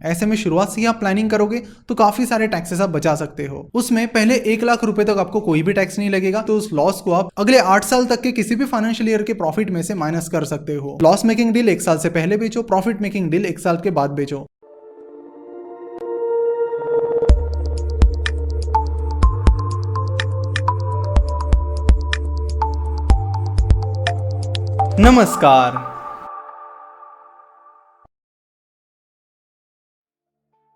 ऐसे में शुरुआत से ही आप प्लानिंग करोगे तो काफी सारे टैक्सेस आप बचा सकते हो। उसमें पहले 1 लाख रुपए तक आपको कोई भी टैक्स नहीं लगेगा, तो उस लॉस को आप अगले 8 साल तक के किसी भी फाइनेंशियल ईयर के प्रॉफिट में से माइनस कर सकते हो। लॉस मेकिंग डील 1 साल से पहले बेचो, प्रॉफिट मेकिंग डील 1 साल के बाद बेचो। नमस्कार।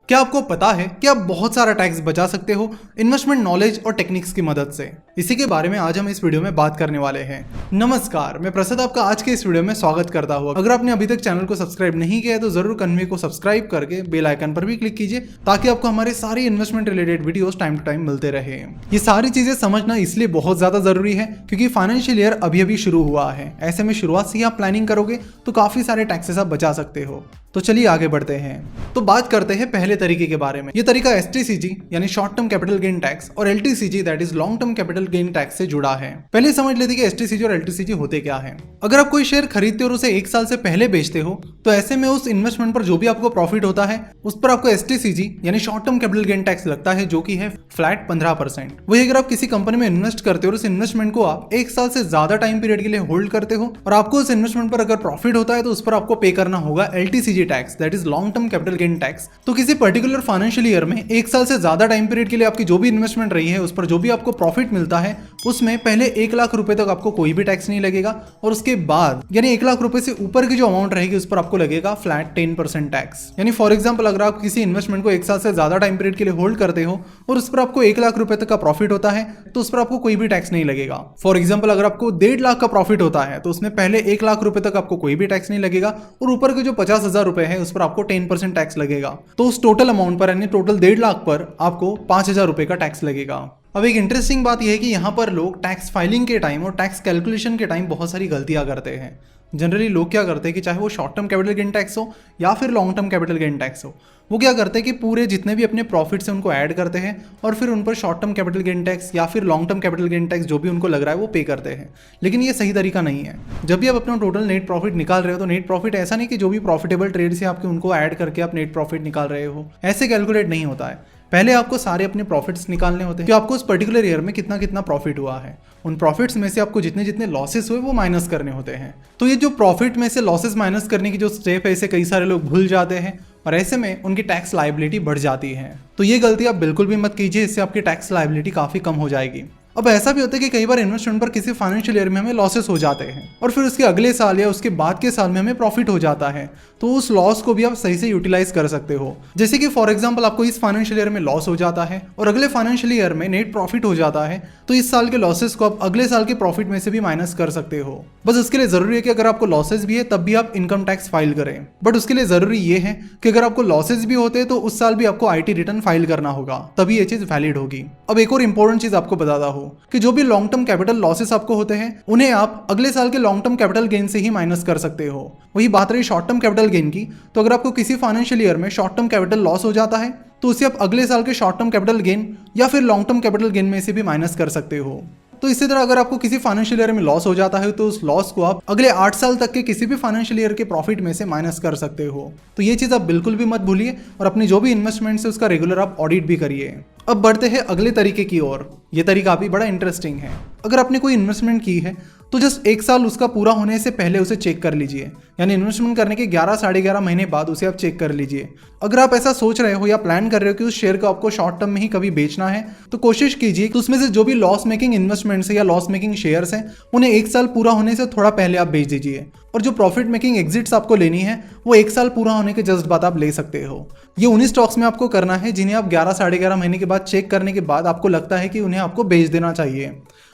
क्या आपको पता है कि आप बहुत सारा टैक्स बचा सकते हो इन्वेस्टमेंट नॉलेज और टेक्निक्स की मदद से? इसी के बारे में आज हम इस वीडियो में बात करने वाले हैं। नमस्कार, मैं प्रसाद आपका आज के इस वीडियो में स्वागत करता हूँ। अगर आपने अभी तक चैनल को सब्सक्राइब नहीं किया है तो जरूर कन्वे को सब्सक्राइब करके बेल आइकन पर भी क्लिक कीजिए ताकि आपको हमारे सारे investment related videos time to time मिलते रहे। ये सारी चीजें समझना इसलिए बहुत ज्यादा जरूरी है क्योंकि फाइनेंशियल ईयर अभी अभी शुरू हुआ है। ऐसे में शुरुआत से ही आप प्लानिंग करोगे तो काफी सारे टैक्सेस आप बचा सकते हो। तो चलिए आगे बढ़ते हैं। तो बात करते हैं पहले तरीके के बारे में। ये तरीका एसटीसीजी यानी short term capital gain tax और LTCG that is long term capital gain tax से जुड़ा है। पहले समझ लेते कि एसटीसीजी और एलटीसीजी होते क्या है। अगर आप कोई शेयर खरीदते हो और उसे 1 साल से पहले बेचते हो तो ऐसे में उस इन्वेस्टमेंट पर जो भी आपको प्रॉफिट होता है उस पर आपको एसटीसीजी यानी short term capital gain tax लगता है, जो कि है फ्लैट 15%। वही अगर आप किसी कंपनी में इन्वेस्ट करते हो और उस इन्वेस्टमेंट को आप 1 साल से ज्यादा टाइम पीरियड के लिए होल्ड करते हो और आपको उस इन्वेस्टमेंट पर अगर प्रॉफिट होता है तो उस पर आपको पे करना होगा LTCG tax that is long term capital gain tax. तो किसी पर्टिकुलर फाइनेंशियल ईयर में 1 साल से ज्यादा टाइम पीरियड के लिए आपकी जो भी इन्वेस्टमेंट रही है उस पर जो भी आपको प्रॉफिट मिलता है उसमें पहले 1 लाख रुपए तक आपको कोई भी टैक्स नहीं लगेगा और उसके बाद यानी 1 लाख रुपए से ऊपर की जो अमाउंट रहेगी उस पर आपको लगेगा फ्लैट 10% टैक्स। यानी फॉर एग्जांपल अगर आप किसी इन्वेस्टमेंट को 1 साल से ज्यादा टाइम पीरियड के लिए होल्ड करते हो और उस पर आपको 1 लाख रुपए तक का प्रॉफिट होता है तो उस पर आपको कोई भी टैक्स नहीं लगेगा। फॉर एग्जाम्पल अगर आपको 1.5 लाख का प्रॉफिट होता है तो उसमें पहले 1 लाख रुपए तक आपको कोई भी टैक्स नहीं लगेगा और ऊपर के जो 50,000 रुपए है उस पर आपको 10% टैक्स लगेगा। तो उस टोटल अमाउंट पर यानी टोटल 1.5 लाख पर आपको 5,000 रुपए का टैक्स लगेगा। अब एक इंटरेस्टिंग बात यह है कि यहाँ पर लोग टैक्स फाइलिंग के टाइम और टैक्स कैलकुलेशन के टाइम बहुत सारी गलतियां करते हैं। जनरली लोग क्या करते हैं कि चाहे वो short term capital gain tax हो या फिर long term capital gain tax हो, वो क्या करते हैं कि पूरे जितने भी अपने प्रॉफिट्स हैं उनको ऐड करते हैं और फिर उन पर short term capital gain tax या फिर long term capital gain tax जो भी उनको लग रहा है वो पे करते हैं। लेकिन ये सही तरीका नहीं है। जब भी आप अपना टोटल नेट प्रॉफिट निकाल रहे हो तो नेट प्रॉफिट ऐसा नहीं कि जो भी प्रॉफिटेबल ट्रेड्स है आपके उनको ऐड करके आप नेट प्रॉफिट निकाल रहे हो, ऐसे कैलकुलेट नहीं होता है। पहले आपको सारे अपने प्रॉफिट्स निकालने होते हैं कि आपको उस पर्टिकुलर ईयर में कितना कितना प्रॉफिट हुआ है। उन प्रॉफिट्स में से आपको जितने जितने लॉसेस हुए वो माइनस करने होते हैं। तो ये जो प्रॉफिट में से लॉसेस माइनस करने की जो स्टेप है इसे कई सारे लोग भूल जाते हैं और ऐसे में उनकी टैक्स लायबिलिटी बढ़ जाती है। तो ये गलती आप बिल्कुल भी मत कीजिए, इससे आपकी टैक्स लायबिलिटी काफी कम हो जाएगी। अब ऐसा भी होता है कि कई बार इन्वेस्टमेंट पर किसी फाइनेंशियल ईयर में हमें लॉसेस हो जाते हैं और फिर उसके अगले साल या उसके बाद के साल में हमें प्रॉफिट हो जाता है, तो उस लॉस को भी आप सही से यूटिलाइज कर सकते हो। जैसे कि फॉर एग्जांपल आपको इस फाइनेंशियल ईयर में लॉस हो जाता है और अगले फाइनेंशियल ईयर में नेट प्रॉफिट हो जाता है, तो इस साल के लॉसेस को आप अगले साल के प्रॉफिट में से भी माइनस कर सकते हो। बस उसके लिए जरूरी है कि अगर आपको लॉसेस भी है तब भी आप इनकम टैक्स फाइल करें। बट उसके लिए जरूरी ये है कि अगर आपको लॉसेस भी होते हैं तो उस साल भी आपको आईटी रिटर्न फाइल करना होगा, तभी ये चीज वैलिड होगी। अब एक और इंपॉर्टेंट चीज आपको बताता हूं कि जो भी लॉन्ग टर्म कैपिटल लॉसेस आपको होते हैं उन्हें आप अगले साल के लॉन्ग टर्म कैपिटल गेन से ही माइनस कर सकते हो। वही बात रही शॉर्ट टर्म कैपिटल गेन की, तो अगर आपको किसी फाइनेंशियल ईयर में शॉर्ट टर्म कैपिटल लॉस हो जाता है तो उसे आप अगले साल के शॉर्ट टर्म कैपिटल गेन या फिर लॉन्ग टर्म कैपिटल गेन में से भी माइनस कर सकते हो। तो इसी तरह अगर आपको किसी फाइनेंशियल ईयर में लॉस हो जाता है तो उस लॉस को आप अगले 8 साल तक के किसी भी फाइनेंशियल ईयर के प्रॉफिट में से माइनस कर सकते हो। तो ये चीज आप बिल्कुल भी मत भूलिए और अपनी जो भी इन्वेस्टमेंट है उसका रेगुलर आप ऑडिट भी करिए। अब बढ़ते हैं अगले तरीके की ओर। ये तरीका भी बड़ा इंटरेस्टिंग है। अगर आपने कोई इन्वेस्टमेंट की है तो जस्ट 1 साल उसका पूरा होने से पहले उसे चेक कर लीजिए, यानी इन्वेस्टमेंट करने के 11 साढ़े 11 महीने बाद उसे आप चेक कर लीजिए। अगर आप ऐसा सोच रहे हो या प्लान कर रहे हो कि उस शेयर को आपको शॉर्ट टर्म में ही कभी बेचना है तो कोशिश कीजिए कि उसमें से जो भी लॉस मेकिंग इन्वेस्टमेंट्स या लॉस मेकिंग शेयर्स हैं उन्हें 1 साल पूरा होने से थोड़ा पहले आप बेच दीजिए और जो प्रॉफिट मेकिंग एग्जिट्स आपको लेनी है वो 1 साल पूरा होने के जस्ट बाद आप ले सकते हो। ये उन्हीं स्टॉक्स में आपको करना है जिन्हें आप 11 साढ़े 11 महीने के बाद चेक करने के बाद आपको लगता है कि उन्हें आपको बेच देना चाहिए।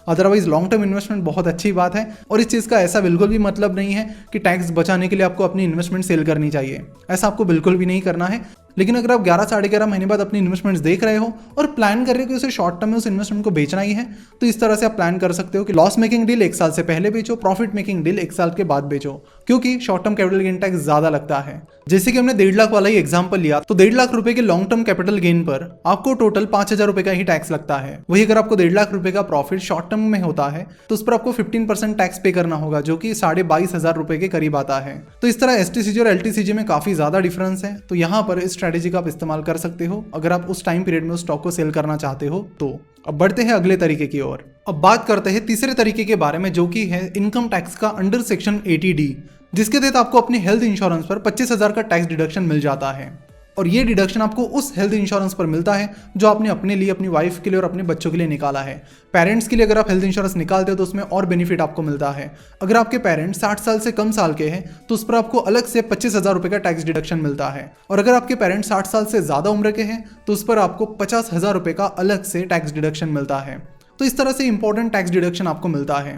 अदरवाइज लॉन्ग टर्म इन्वेस्टमेंट बहुत अच्छी बात है और इस चीज़ का ऐसा बिल्कुल भी मतलब नहीं है कि टैक्स बचाने के लिए आपको अपनी इन्वेस्टमेंट सेल करनी चाहिए। ऐसा आपको बिल्कुल भी नहीं करना है। लेकिन अगर आप 11 साढ़े 11 महीने बाद अपनी इन्वेस्टमेंट्स देख रहे हो और प्लान कर रहे हो कि उसे शॉर्ट टर्म में उस इन्वेस्टमेंट को बेचना ही है, तो इस तरह से आप प्लान कर सकते हो कि लॉस मेकिंग डील 1 साल से पहले बेचो, प्रॉफिट मेकिंग डील 1 साल के बाद बेचो। क्योंकि short term capital gain tax ज्यादा लगता है। जैसे कि हमने 1.5 लाख वाला ही एग्जांपल लिया, तो 1.5 लाख रुपए के लॉन्ग टर्म कैपिटल गेन पर आपको टोटल 5,000 रुपए का ही टैक्स लगता है। वही अगर आपको 1.5 लाख रुपए का प्रॉफिट शॉर्ट टर्म में होता है तो उस पर आपको 15% टैक्स पे करना होगा, जो कि 22,500 रुपए के करीब आता है। तो इस तरह STCG और LTCG में काफी ज्यादा डिफरेंस है। तो यहाँ पर इस स्ट्रेटेजी का आप इस्तेमाल कर सकते हो अगर आप उस टाइम पीरियड में उस स्टॉक को सेल करना चाहते हो तो। अब बढ़ते हैं अगले तरीके की ओर। अब बात करते हैं तीसरे तरीके के बारे में, जो कि है इनकम टैक्स का अंडर सेक्शन 80D, जिसके तहत आपको अपने हेल्थ इंश्योरेंस पर 25,000 का टैक्स डिडक्शन मिल जाता है। और ये डिडक्शन आपको उस हेल्थ इंश्योरेंस पर मिलता है जो आपने अपने लिए, अपनी वाइफ के लिए और अपने बच्चों के लिए निकाला है। पेरेंट्स के लिए अगर आप हेल्थ इंश्योरेंस निकालते हो तो उसमें और बेनिफिट आपको मिलता है। अगर आपके पेरेंट्स 60 साल से कम साल के हैं तो उस पर आपको अलग से 25,000 रुपए का टैक्स डिडक्शन मिलता है। और अगर आपके पेरेंट्स 60 साल से ज्यादा उम्र के हैं तो उस पर आपको 50,000 रुपए का अलग से टैक्स डिडक्शन मिलता है। तो इस तरह से इंपॉर्टेंट टैक्स डिडक्शन आपको मिलता है।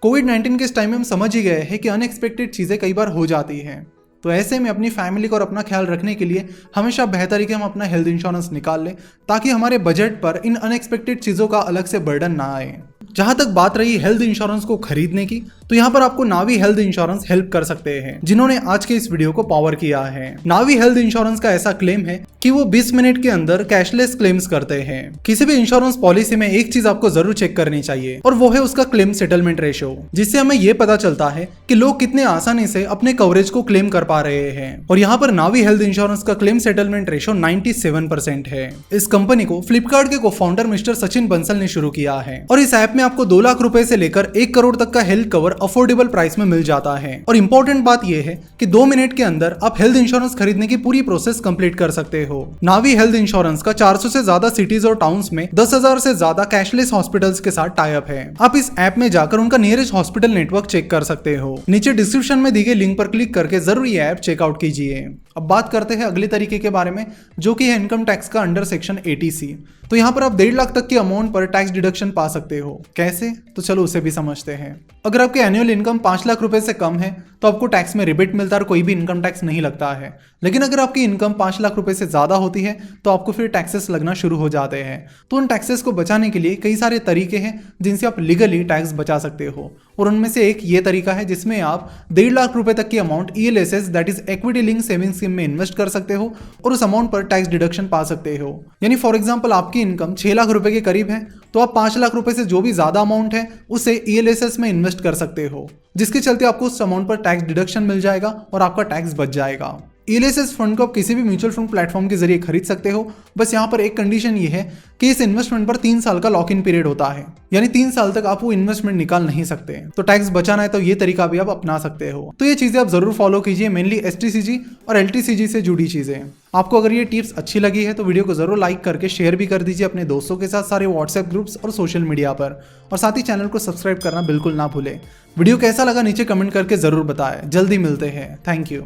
कोविड-19 के इस टाइम में हम समझ ही गए हैं कि अनएक्सपेक्टेड चीजें कई बार हो जाती हैं। तो ऐसे में अपनी फैमिली को और अपना ख्याल रखने के लिए हमेशा बेहतर है कि हम अपना हेल्थ इंश्योरेंस निकाल लें, ताकि हमारे बजट पर इन अनएक्सपेक्टेड चीज़ों का अलग से बर्डन ना आए। जहां तक बात रही हेल्थ इंश्योरेंस को खरीदने की, तो यहाँ पर आपको नावी हेल्थ इंश्योरेंस हेल्प कर सकते हैं, जिन्होंने आज के इस वीडियो को पावर किया है। नावी हेल्थ इंश्योरेंस का ऐसा क्लेम है कि वो 20 मिनट के अंदर कैशलेस क्लेम्स करते हैं। किसी भी इंश्योरेंस पॉलिसी में एक चीज आपको जरूर चेक करनी चाहिए और वो है उसका क्लेम सेटलमेंट रेशियो, जिससे हमें ये पता चलता है कि लोग कितने आसानी से अपने कवरेज को क्लेम कर पा रहे हैं। और यहाँ पर नावी हेल्थ इंश्योरेंस का क्लेम सेटलमेंट रेशियो 97% है। इस कंपनी को फ्लिपकार्ट के को फाउंडर मिस्टर सचिन बंसल ने शुरू किया है और इस ऐप में आपको 2 लाख रुपए से लेकर 1 करोड़ तक का हेल्थ कवर अफोर्डेबल प्राइस में मिल जाता है। और इंपॉर्टेंट बात यह है कि 2 मिनट के अंदर आप हेल्थ इंश्योरेंस खरीदने की पूरी प्रोसेस कंप्लीट कर सकते हो। नावी हेल्थ इंश्योरेंस का 400 से ज्यादा सिटीज और टाउन्स में 10,000 से ज्यादा कैशलेस हॉस्पिटल्स के साथ टाई अप है। आप इस ऐप में जाकर उनका नियरेस्ट हॉस्पिटल नेटवर्क चेक कर सकते हो। नीचे डिस्क्रिप्शन में दी गई लिंक पर क्लिक करके जरूर ये ऐप चेकआउट कीजिए। अब बात करते हैं अगले तरीके के बारे में, जो कि है इनकम टैक्स का अंडर सेक्शन 80C। तो यहाँ पर आप 1.5 लाख तक की अमाउंट पर टैक्स डिडक्शन पा सकते हो। कैसे? तो चलो उसे भी समझते हैं। अगर आपकी एनुअल इनकम 5 लाख रुपए से कम है तो आपको टैक्स में रिबेट मिलता है और कोई भी इनकम टैक्स नहीं लगता है। लेकिन अगर आपकी इनकम 5 लाख रुपए से ज्यादा होती है तो आपको फिर टैक्सेस लगना शुरू हो जाते हैं। तो उन टैक्सेस को बचाने के लिए कई सारे तरीके हैं जिनसे आप लीगली टैक्स बचा सकते हो। और उनमें से एक ये तरीका है जिसमें आप 1.5 लाख रुपए तक की amount ELSS that is equity link saving scheme में इन्वेस्ट कर सकते हो और उस अमाउंट पर टैक्स डिडक्शन पा सकते हो। यानी फॉर एग्जांपल आपकी इनकम 6 लाख रुपए के करीब है तो आप 5 लाख रुपए से जो भी ज्यादा अमाउंट है उसे ELSS में इन्वेस्ट कर सकते हो, जिसके चलते आपको उस अमाउंट पर टैक्स डिडक्शन मिल जाएगा और आपका टैक्स बच जाएगा। ELSS फंड को आप किसी भी म्यूचुअल फंड प्लेटफॉर्म के जरिए खरीद सकते हो। बस यहाँ पर एक कंडीशन ये है कि इस इन्वेस्टमेंट पर 3 साल का लॉक इन पीरियड होता है, यानी 3 साल तक आप वो इन्वेस्टमेंट निकाल नहीं सकते। तो टैक्स बचाना है तो ये तरीका भी आप अपना सकते हो। तो ये चीजें आप जरूर फॉलो कीजिए, मेनली STCG और LTCG से जुड़ी चीजें। आपको अगर ये टिप्स अच्छी लगी है तो वीडियो को जरूर लाइक करके शेयर भी कर दीजिए अपने दोस्तों के साथ, सारे व्हाट्सएप ग्रुप्स और सोशल मीडिया पर। और साथ ही चैनल को सब्सक्राइब करना बिल्कुल ना भूलें। वीडियो कैसा लगा नीचे कमेंट करके जरूर बताएं। जल्दी मिलते हैं। Thank you.